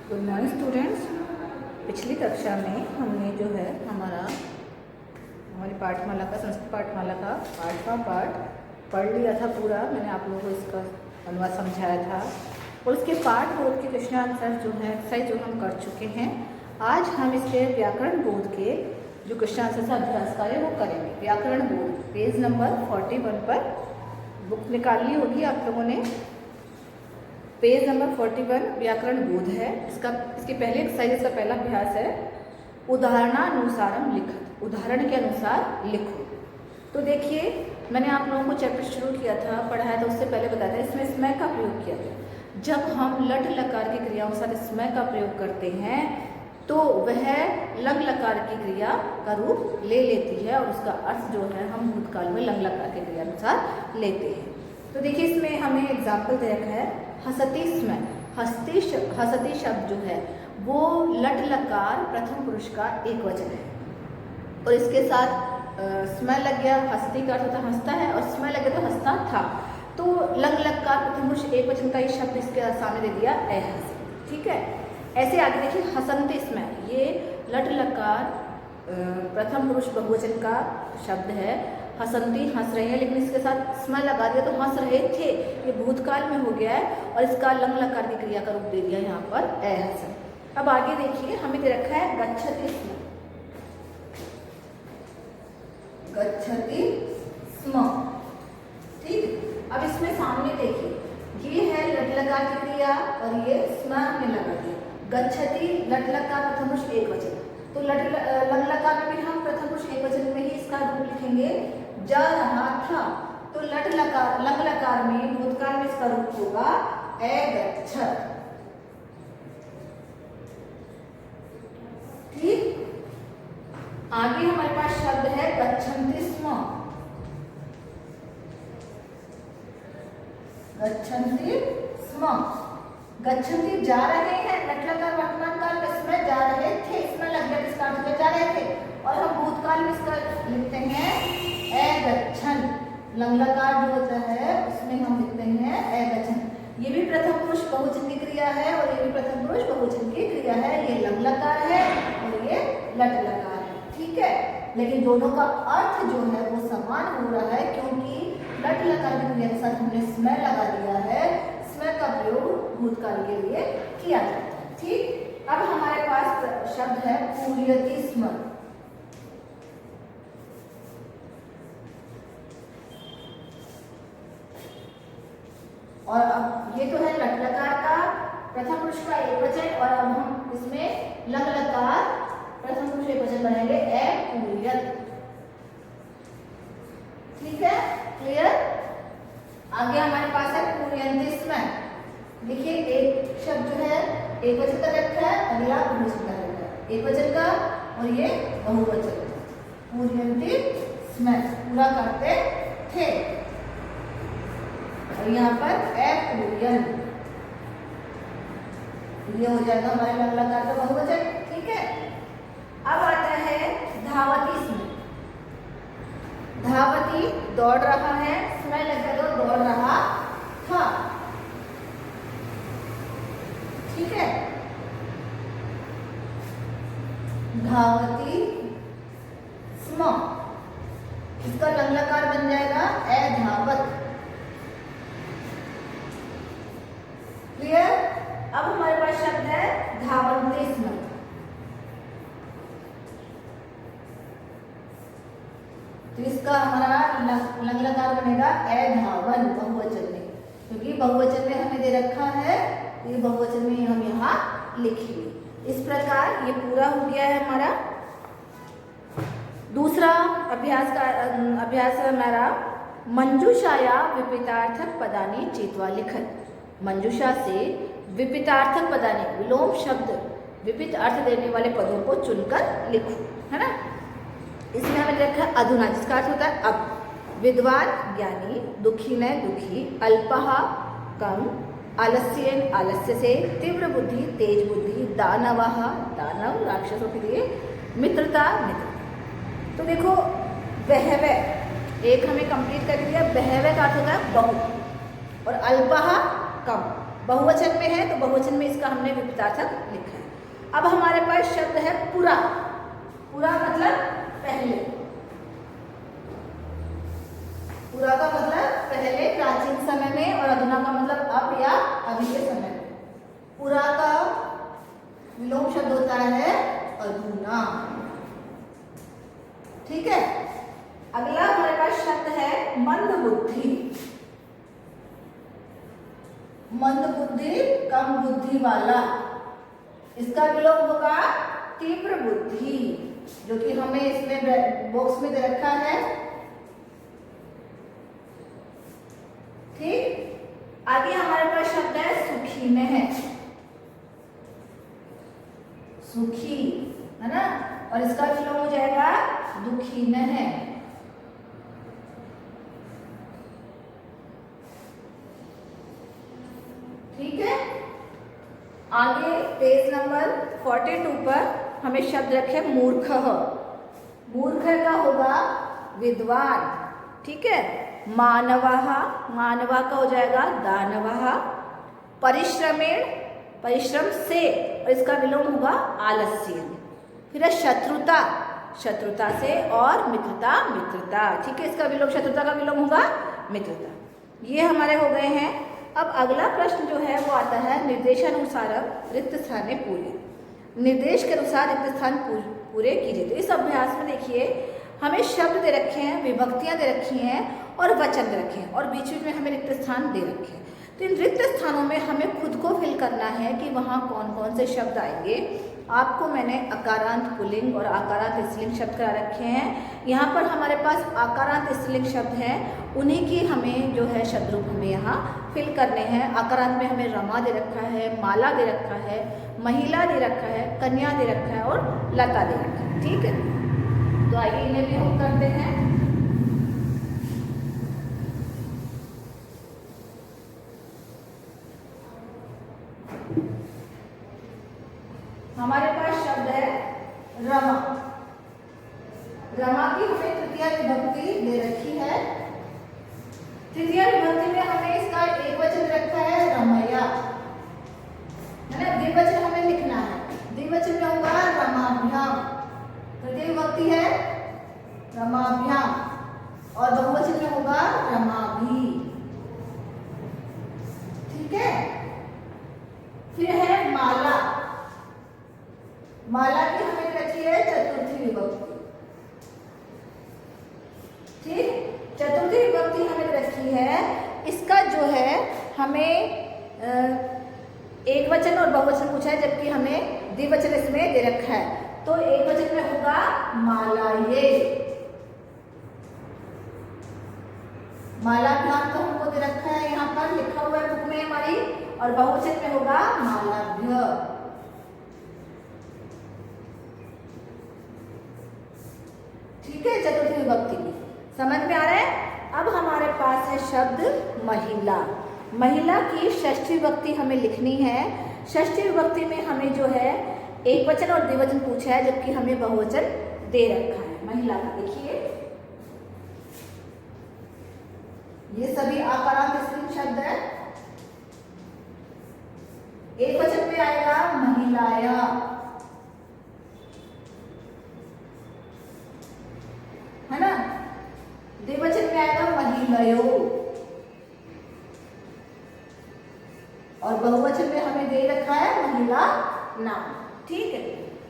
Good morning students. पिछली कक्षा में हमने जो है हमारी पाठमाला का संस्कृत पाठमाला का 8वां पाठ पढ़ लिया था पूरा। मैंने आप लोगों को इसका अनुवाद समझाया था और उसके पाठ बोध के क्वेश्चन आंसर जो है एक्सरसाइज जो हम कर चुके हैं। आज हम इसके व्याकरण बोध के जो क्वेश्चन आंसर से अभ्यास कार्य वो करेंगे। व्याकरण बोध पेज नंबर 41 पर बुक निकाली होगी आप लोगों ने। पेज नंबर 41 व्याकरण बोध है। इसके पहले एक्सरसाइज का पहला अभ्यास है उदाहरणानुसारम लिखत। उदाहरण के अनुसार लिखो। तो देखिए, मैंने आप लोगों को चैप्टर शुरू किया था, पढ़ाया था, उससे पहले बताया था इसमें स्मय का प्रयोग किया था। जब हम लट लकार की क्रियाओं के साथ स्मय का प्रयोग करते हैं तो वह लंग लकार की क्रिया का रूप ले लेती है और उसका अर्थ जो है हम भूतकाल में लंग लकार की क्रिया अनुसार लेते हैं। तो देखिए, इसमें हमें एग्जाम्पल दे रखा है हसती स्मय। हसती शब्द जो है वो लट लकार प्रथम पुरुष का एक वचन है और इसके साथ स्मय लग गया। हस्ती का अर्थ होता हंसता है और स्मय लग गया तो हंसता था। तो लंग लकार प्रथम पुरुष एक वचन का ही शब्द इसके सामने दे दिया हस। ठीक है, ऐसे आगे देखिए हसंती स्मय, ये लट लकार प्रथम पुरुष बहुवचन का शब्द है। हसंती हंस रहे हैं, लेकिन इसके साथ स्मय लगा दिया तो हंस रहे थे, ये भूतकाल में हो गया है और इसका लंग लकार की क्रिया का रूप दे दिया यहाँ पर हसन। अब आगे देखिए, हमें दे रखा है गच्छति स्म। गच्छति स्म, ठीक। अब इसमें सामने देखिए, ये है लट लकार की क्रिया और ये स्म में लगा दिया। गच्छति लट लकार प्रथम पुरुष एक वचन, तो लंग लकार में भी हम प्रथम पुरुष एक वचन में ही इसका रूप लिखेंगे जा रहा था। तो लट लकार लंग लकार में भूतकाल में इसका रूप होगा गच्छत। ठीक, आगे हमारे पास शब्द है गच्छन्ति स्म। गच्छन्ति स्म, गच्छन्ति जा रहे हैं, लट लकार वर्तमान काल में इसमें जा रहे थे, इसमें लग गया इसका अर्थ में जा रहे थे और हम भूतकाल में इसका लिखते हैं गच्छन। लंग लकार जो होता है उसमें हम लिखते हैं गच्छन। ये भी प्रथम पुरुष बहुवचन की क्रिया है और ये भी प्रथम पुरुष बहुवचन की क्रिया है। ये लंग लकार है और ये लट लकार है, ठीक है। लेकिन दोनों का अर्थ जो है वो समान हो रहा है क्योंकि लट लकार की क्रिया के साथ हमने स्मय लगा दिया है। स्मय का प्रयोग भूतकाल के लिए किया जाता है, ठीक। अब हमारे पास शब्द है पूर्यति स्म। और अब ये तो है लट लकार का प्रथम पुरुष का एक वचन और अब हम इसमें लंग लकार प्रथम पुरुष एक वचन बनाएंगे पूर्यत। ठीक है, क्लियर। आगे हमारे पास है पूर्यन्ति स्मय। देखिए, एक शब्द जो है एक वचन का रखा है, अगला बहुवचन का रखा है। एक वचन का और ये बहुवचन का। पूर्यन्ति स्मय पूरा करते थे और यहाँ पर पूर्यन ये हो जाएगा हमारे लंग लकार का बहुवचन, ठीक है। अब आता है धावती स्मय। धावती दौड़ रहा है, स्मय लगा तो दौड़ रहा था, ठीक है। धावती स्म, इसका लंग लकार बन जाएगा धावत। क्लियर। अब हमारे पास शब्द है धावन्ते स्म। तो इसका हमारा लंग लकार बनेगा धावन बहुवचन में, क्योंकि बहुवचन में हमें दे रखा है, ये बहुवचन में हम यहाँ लिखेंगे। इस प्रकार ये पूरा हो गया है हमारा। दूसरा अभ्यास है हमारा मंजूषाया विपितार्थक पदानि चेत्वा लिखत। मंजूषा से विपितार्थक पदानि विलोम शब्द विपित अर्थ देने वाले पदों को चुनकर लिखो, है ना। इसमें हमें देखा अधुना, जिसका अर्थ होता है अब। विद्वान ज्ञानी, दुखी न दुखी, अल्पः कम, आलस्येन आलस्य से, तीव्र बुद्धि तेज बुद्धि, दानवः दानव राक्षसों के लिए, मित्रता मित्र। तो देखो, बहवः एक हमें कंप्लीट कर दिया। बहवः का अर्थ होता है बहुत और अल्पः कम, बहुवचन में है तो बहुवचन में इसका हमने विपरीतार्थक लिखा है। अब हमारे पास शब्द है पुरा। पुरा मतलब पहले। पुरा का मतलब पहले, प्राचीन समय में, और अधुना का मतलब अब या अभी के समय में। पुरा का विलोम शब्द होता है अधुना। ठीक है। अगला हमारे पास शब्द है मंद बुद्धि। मंद बुद्धि, कम बुद्धि वाला। इसका विलोम होगा तीव्र बुद्धि, जो कि हमें इसमें बॉक्स में दे रखा है। ठीक। आगे हमारे पास शब्द है सुखी में है। सुखी है ना, और इसका विलोम हो जाएगा दुखी में है। ठीक है। आगे पेज नंबर 42 पर हमें शब्द रखे मूर्ख। मूर्ख का होगा विद्वान। ठीक है। मानवः, मानवा का हो जाएगा दानवः। परिश्रमेण, परिश्रम से, और इसका विलोम होगा आलस्य। फिर है शत्रुता, शत्रुता से, और मित्रता, मित्रता। ठीक है। इसका विलोम, शत्रुता का विलोम होगा मित्रता। ये हमारे हो गए हैं। अब अगला प्रश्न जो है वो आता है निर्देशानुसार रिक्त स्थाने पूरे। निर्देश के अनुसार रिक्त स्थान पूरे कीजिए। तो इस अभ्यास में देखिए हमें शब्द दे रखे हैं, विभक्तियां दे रखी हैं और वचन दे रखे हैं, और बीच बीच में हमें रिक्त स्थान दे रखे हैं। तो इन रिक्त स्थानों में हमें खुद को फिल करना है कि वहाँ कौन कौन से शब्द आएंगे। आपको मैंने अकारांत पुल्लिंग और आकारांत स्त्रीलिंग शब्द करा रखे हैं। यहाँ पर हमारे पास आकारांत स्त्रीलिंग शब्द हैं, उन्हीं की हमें जो है शब्द रूप हमें यहाँ फिल करने हैं। आकारांत में हमें रमा दे रखा है, माला दे रखा है, महिला दे रखा है, कन्या दे रखा है और लता दे रखा है। ठीक है। तो आइए इन्हें भी हम करते हैं। हमारे पास शब्द है रमा। रमा की हमें तृतीया विभक्ति दे रखी है। तृतीया विभक्ति में हमें इसका एक वचन रखा है रमया, है ना। द्विवचन हमें लिखना है। द्विवचन में होगा रमाभ्याम। तृतीय विभक्ति है रमाभ्याम, और बहुवचन में होगा रमाभि। ठीक है। फिर है माला। माला की हमें रखी है चतुर्थी विभक्ति। ठीक। चतुर्थी विभक्ति हमें रखी है। इसका जो है हमें एक वचन और बहुवचन पूछा है, जबकि हमें द्विवचन इसमें दे रखा है। तो एक वचन में होगा मालाये। मालाभ्याम तो हमको दे रखा है, यहाँ पर लिखा हुआ है बुक में हमारी, और बहुवचन में होगा मालाभ्य। ठीक है। चतुर्थी विभक्ति की समझ में आ रहा है। अब हमारे पास है शब्द महिला। महिला की षष्ठी विभक्ति हमें लिखनी है। षष्ठी विभक्ति में हमें जो है एक वचन और द्विवचन पूछा है, जबकि हमें बहुवचन दे रखा है महिला का। देखिए ये सभी आकारांत स्त्रीलिंग शब्द है। एक वचन में आएगा महिलाया, है ना। द्विवचन में आएगा महिलयो, और बहुवचन में हमें दे रखा है महिला नाम। ठीक है।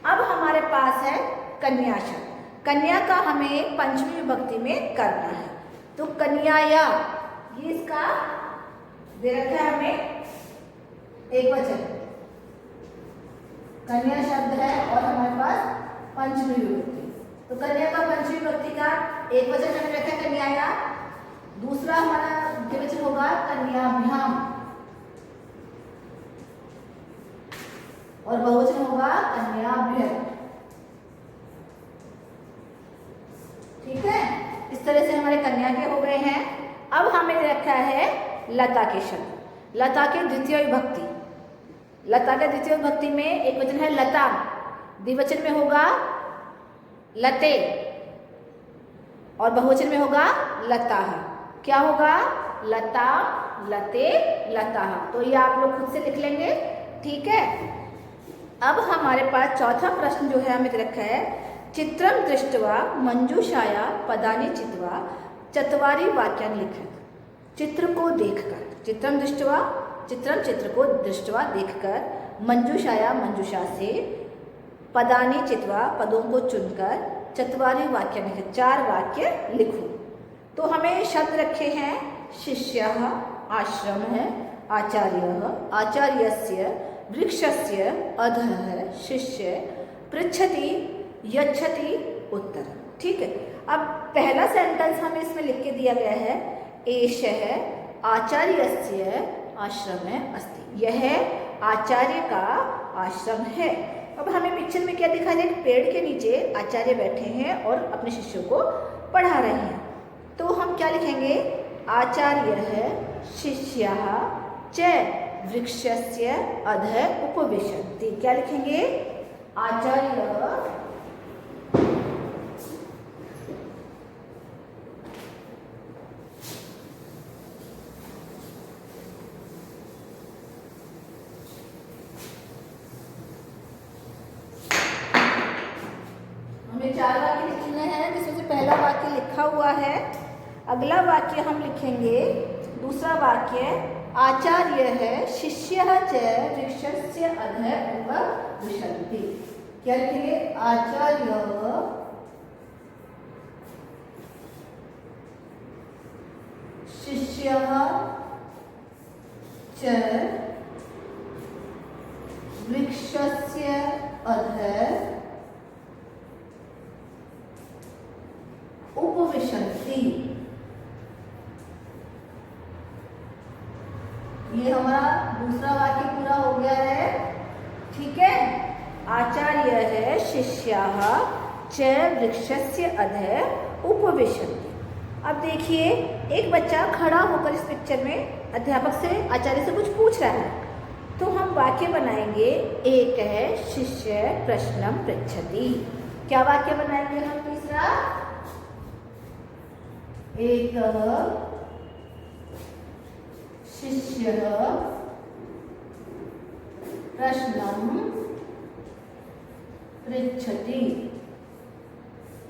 अब हमारे पास है कन्या शब्द। कन्या का हमें पंचमी विभक्ति में करना है। तो कन्याया, ये इसका दे रखा है हमें एक वचन। कन्या शब्द है और हमारे पास पंचमी विभक्ति। तो कन्या का पंचमी विभक्ति का एक वचन हमें रखा है कन्याया। दूसरा हमारा द्विवचन होगा कन्याभ्याम, और बहुवचन होगा कन्याभ्य। ठीक है। इस तरह से हमारे कन्या के हो गए हैं। अब हमें रखा है लता के शब्द। लता के द्वितीय विभक्ति। लता के द्वितीय विभक्ति में एक वचन है लता, द्विवचन में होगा लते, और बहुवचन में होगा लता। क्या होगा? लता लते लताः। तो ये आप लोग खुद से लिख लेंगे, ठीक है। अब हमारे पास चौथा प्रश्न जो है हमें रखा है, चित्रम दृष्ट्वा मंजूषाया पदानि चित्वा चत्वारि वाक्यानि लिखेत। चित्र को देखकर, चित्रम दृष्ट्वा, चित्रम चित्र को दृष्ट्वा देखकर, मंजूषाया मंजूषा से, पदानि चित्वा पदों को चुनकर, चत्वारि वाक्यानि लिखेत 4 वाक्य लिखो। तो हमें शब्द रखे हैं शिष्यः आश्रम है, आचार्यः आचार्यस्य, वृक्षस्य अधः शिष्य, पृच्छति यच्छति उत्तर, ठीक है। अब पहला सेंटेंस हमें इसमें लिख के दिया गया है, एषः आचार्यस्य आश्रमे अस्ति, यह आचार्य का आश्रम है। अब हमें पिक्चर में क्या दिखा है, पेड़ के नीचे आचार्य बैठे हैं और अपने शिष्यों को पढ़ा रहे हैं। तो हम क्या लिखेंगे, आचार्यः शिष्यः च वृक्षस्य अधः उपविशन्ति। क्या लिखेंगे, आचार्य हमें 4 वाक्य लिखने हैं, जिसमें से पहला वाक्य लिखा हुआ है। अगला वाक्य हम लिखेंगे, दूसरा वाक्य, आचार्य है शिष्यः च वृक्षस्य अधः उपविशन्ति। क्या लिखेंगे, आचार्य शिष्यः च वृक्षस्य अधः उपविशन्ति। ये हमारा दूसरा वाक्य पूरा हो गया है, ठीक है। आचार्य है शिष्याः च वृक्षस्य अधः उपविशन्ति। अब देखिए, एक बच्चा खड़ा होकर इस पिक्चर में अध्यापक से, आचार्य से कुछ पूछ रहा है। तो हम वाक्य बनाएंगे, एक है शिष्य प्रश्नम पृच्छति। क्या वाक्य बनाएंगे हम तीसरा, एक शिष्यः प्रश्नं पृच्छति।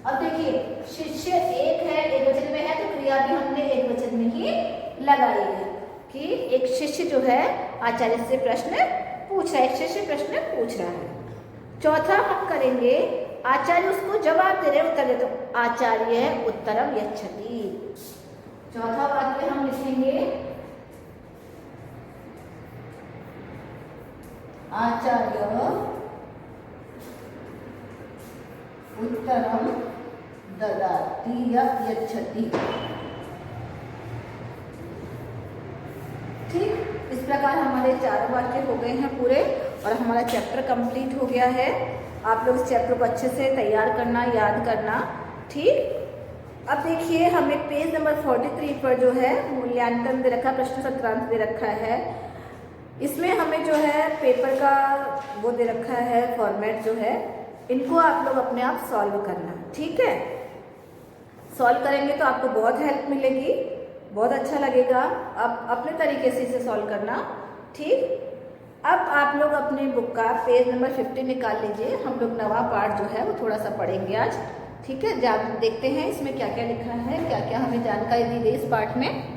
अब देखिए, शिष्य एक है, एक वचन में है, तो क्रिया भी हमने एक वचन में ही लगाई है कि एक शिष्य जो है आचार्य से प्रश्न पूछ रहा है, एक शिष्य प्रश्न पूछ रहा है। चौथा हम करेंगे, आचार्य उसको जवाब दे रहे, उत्तर दे, तो आचार्य उत्तरम यच्छति। चौथा वाक्य हम लिखेंगे, आचार्य उत्तरम ददाति या यच्छति। ठीक, इस प्रकार हमारे 4 वाक्य हो गए हैं पूरे और हमारा चैप्टर कंप्लीट हो गया है। आप लोग इस चैप्टर को अच्छे से तैयार करना, याद करना, ठीक। अब देखिए, हमें पेज नंबर 43 पर जो है मूल्यांकन दे रखा, प्रश्न सत्रांत दे रखा है। इसमें हमें जो है पेपर का वो दे रखा है, फॉर्मेट जो है, इनको आप लोग अपने आप सॉल्व करना, ठीक है। सॉल्व करेंगे तो आपको बहुत हेल्प मिलेगी, बहुत अच्छा लगेगा। आप अपने तरीके से इसे सॉल्व करना, ठीक। अब आप लोग अपने बुक का पेज नंबर 50 निकाल लीजिए। हम लोग नवा पार्ट जो है वो थोड़ा सा पढ़ेंगे आज, ठीक है। देखते हैं इसमें क्या क्या लिखा है, क्या क्या हमें जानकारी दी गई इस पार्ट में।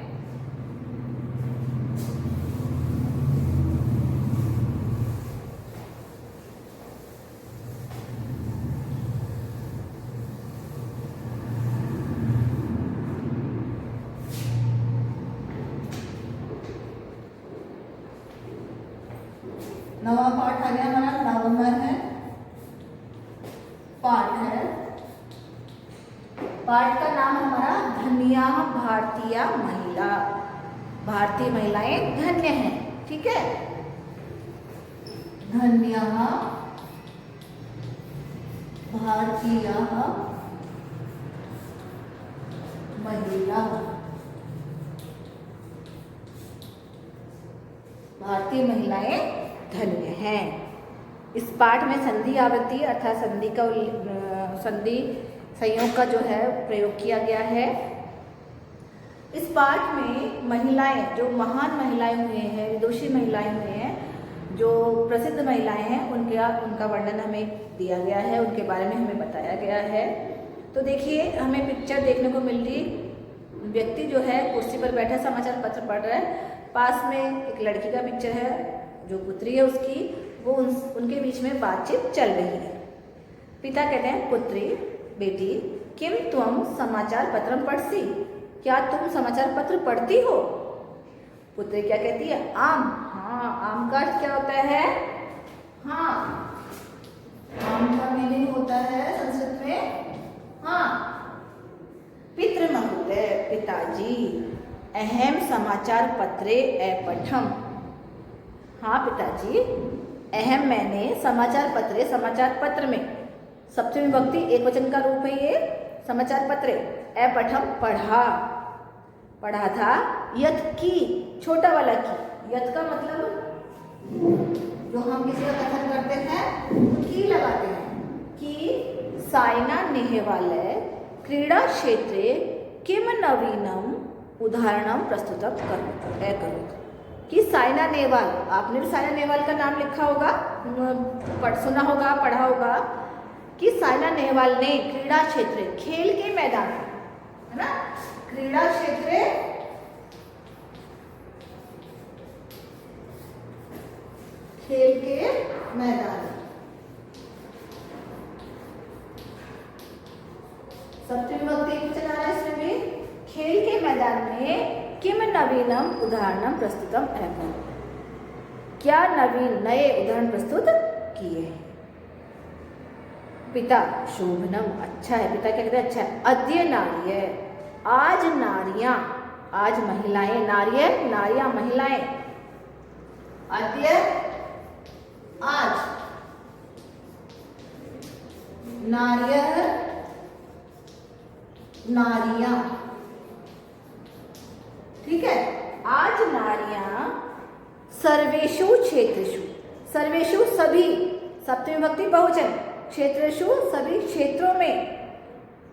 नवा पाठ आ गया हमारा, नवंबर है, पाठ है। पाठ का नाम हमारा धन्या भारतीय महिला। भारतीय महिलाएं धन्य हैं, ठीक है। धन्या भारतीय महिला। भारतीय महिलाएं धन्य हैं। इस पाठ में संधि आवृत्ति अर्थात संधि का संधि संयोग का जो है प्रयोग किया गया है। इस पाठ में महिलाएं, जो महान महिलाएं हुए हैं, विदुषी महिलाएं हुए हैं, जो प्रसिद्ध महिलाएं हैं, उनका वर्णन हमें दिया गया है, उनके बारे में हमें बताया गया है। तो देखिए, हमें पिक्चर देखने को मिल रही, व्यक्ति जो है कुर्सी पर बैठा समाचार पत्र पढ़ रहा है, पास में एक लड़की का पिक्चर है, जो पुत्री है उसकी, वो उनके बीच में बातचीत चल रही है। पिता कहते हैं, पुत्री बेटी किम त्वम समाचार पत्रम पढ़सी, क्या तुम समाचार पत्र पढ़ती हो? पुत्री क्या कहती है? आम। हाँ, आम का अर्थ क्या होता है? हाँ, आम का मीनिंग होता है संस्कृत में हाँ। पितृ महोदय, पिताजी, अहम समाचार पत्रे अपठम। हाँ पिताजी, अहम मैंने समाचार पत्र में, सप्तमी विभक्ति एक वचन का रूप है ये, समाचार पत्रे, अपठम पढ़ा था, यत की, छोटा वाला की, यत का मतलब जो हम किसी का कथन करते हैं तो की लगाते हैं, कि साइना नेहवाले क्रीड़ा क्षेत्रे किम नवीनम उदाहरणम प्रस्तुतम करो। कि साइना नेहवाल, आपने भी साइना नेहवाल का नाम लिखा होगा, सुना होगा, पढ़ा होगा, कि साइना नेहवाल ने क्रीड़ा क्षेत्र, खेल के मैदान, है ना, क्रीड़ा क्षेत्र, खेल के मैदान, सप्तमी विभक्ति एक वचन आ रहा है इसमें भी, खेल के मैदान में किम नवीनम उदाहरणम प्रस्तुतम एवं, क्या नवीन नए उदाहरण प्रस्तुत किए हैं। पिता, शोभनम, अच्छा है। पिता क्या कहते हैं? अच्छा है। अद्य नार्य, आज नारियां, आज महिलाएं, नार्य नारियां महिलाएं, अद्य आज, नार्य नारियां, ठीक है। आज नारियां सर्वेषु क्षेत्रेषु, सर्वेषु सभी, सप्तमी विभक्ति बहुवचन, क्षेत्रेषु सभी क्षेत्रों में,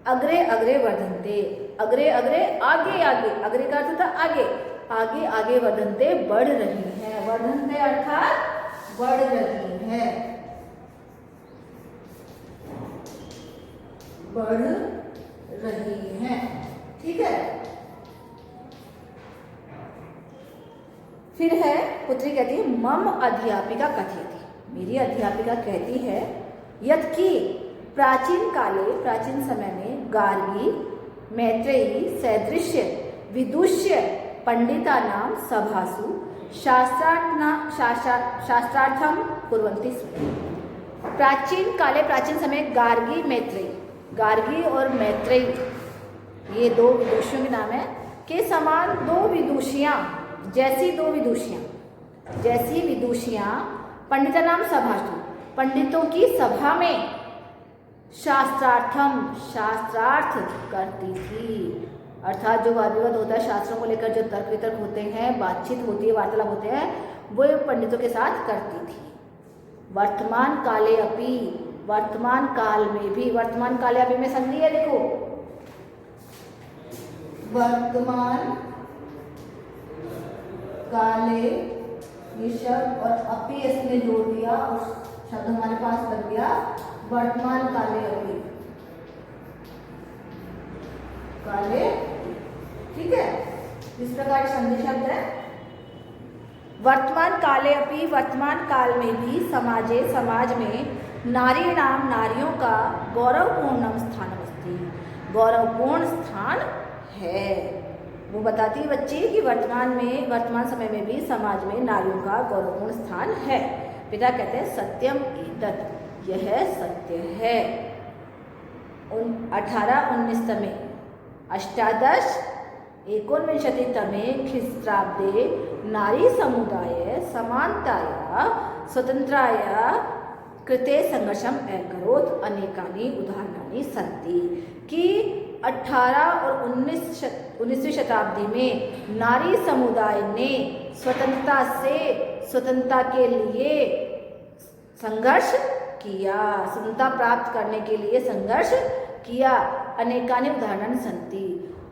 अग्रे अग्रे वर्धन्ते, अग्रे अग्रे आगे आगे, अग्रे का अर्थ था आगे, आगे आगे वर्धन्ते बढ़ रही है, वर्धन्ते अर्थात बढ़ रही है, बढ़ रही है, ठीक है। फिर है, पुत्री कहती है, मम अध्यापिका कथयति, मेरी अध्यापिका कहती है, यत की प्राचीन काले, प्राचीन समय में, गार्गी मैत्रेयी सदृश्य विदुष्य पंडिता नाम सभासु शास्त्रार्थम कुर्वन्ति स्म। प्राचीन काले, प्राचीन समय, गार्गी मैत्रेयी, गार्गी और मैत्रेयी ये दो विदुषियों के नाम है, के समान दो विदुषियाँ, जैसी दो विदुषियाँ, जैसी विदुषियाँ, पंडिता नाम सभासु, पंडितों की सभा में, शास्त्रार्थम, शास्त्रार्थ करती थी, अर्थात जो वाद विवाद होता है शास्त्रों को लेकर, जो तर्क वितर्क होते हैं, बातचीत होती है, वार्तालाप होते हैं, वो पंडितों के साथ करती थी। वर्तमान काले अपि, वर्तमान काल में भी, वर्तमान काले अपि में संधि है, देखो, वर्तमान काले ये शब्द और अपि इसने जोड़ दिया और शब्द हमारे पास बन गया वर्तमान काले अपि, काले, ठीक है। इस प्रकार संधि शब्द है। वर्तमान काले अपि, वर्तमान काल में भी, समाजे, समाज में, नारी नाम, नारियों का गौरवपूर्ण स्थान अस्ति, गौरवपूर्ण स्थान है। वो बताती है बच्ची कि वर्तमान में, वर्तमान समय में भी समाज में नारियों का गौरवपूर्ण स्थान है। पिता कहते हैं, सत्यम एतत्, यह सत्य है। 18-19 तमे, अष्टादश 19 तमे ख्रीस्ताब्दे नारी समुदाय समानताया स्वतंत्राया कृते संघर्षम अकरोत्, अनेकानि उदाहरणानि सन्ति। कि 18 और 19वीं शताब्दी में नारी समुदाय ने स्वतंत्रता के लिए संघर्ष किया, स्वतंत्रता प्राप्त करने के लिए संघर्ष किया। अनेकानि उदाहरणानि सन्ति,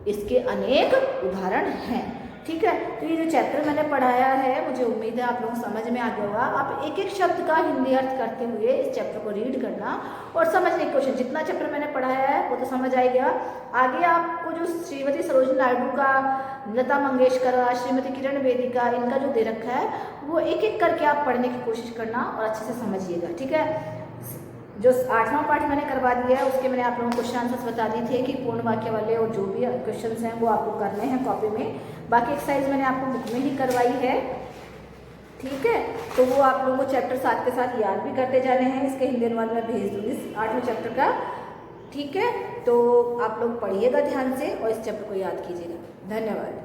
इसके अनेक उदाहरण हैं। ठीक है, तो ये जो चैप्टर मैंने पढ़ाया है, मुझे उम्मीद है आप लोगों को समझ में आ गया होगा। आप एक एक शब्द का हिंदी अर्थ करते हुए इस चैप्टर को रीड करना और समझने की कोशिश। जितना चैप्टर मैंने पढ़ाया है वो तो समझ आ गया। आगे आपको जो श्रीमती सरोजिनी नायडू का, लता मंगेशकर, श्रीमती किरण बेदी का, इनका जो दे रखा है वो एक एक करके आप पढ़ने की कोशिश करना और अच्छे से समझिएगा। ठीक है, जो 8वां पार्ट मैंने करवा दिया है उसके मैंने आप लोगों को क्वेश्चन आंसर्स बता दिए थे कि पूर्ण वाक्य वाले और जो भी क्वेश्चंस हैं वो आपको करने हैं कॉपी में। बाकी एक्सरसाइज मैंने आपको बुक में ही करवाई है। ठीक है, तो वो आप लोगों को चैप्टर 7 के साथ याद भी करते जाने हैं। इसके हिंदी अनुवाद में भेज दूँगी 8वें चैप्टर का। ठीक है, तो आप लोग पढ़िएगा ध्यान से और इस चैप्टर को याद कीजिएगा। धन्यवाद।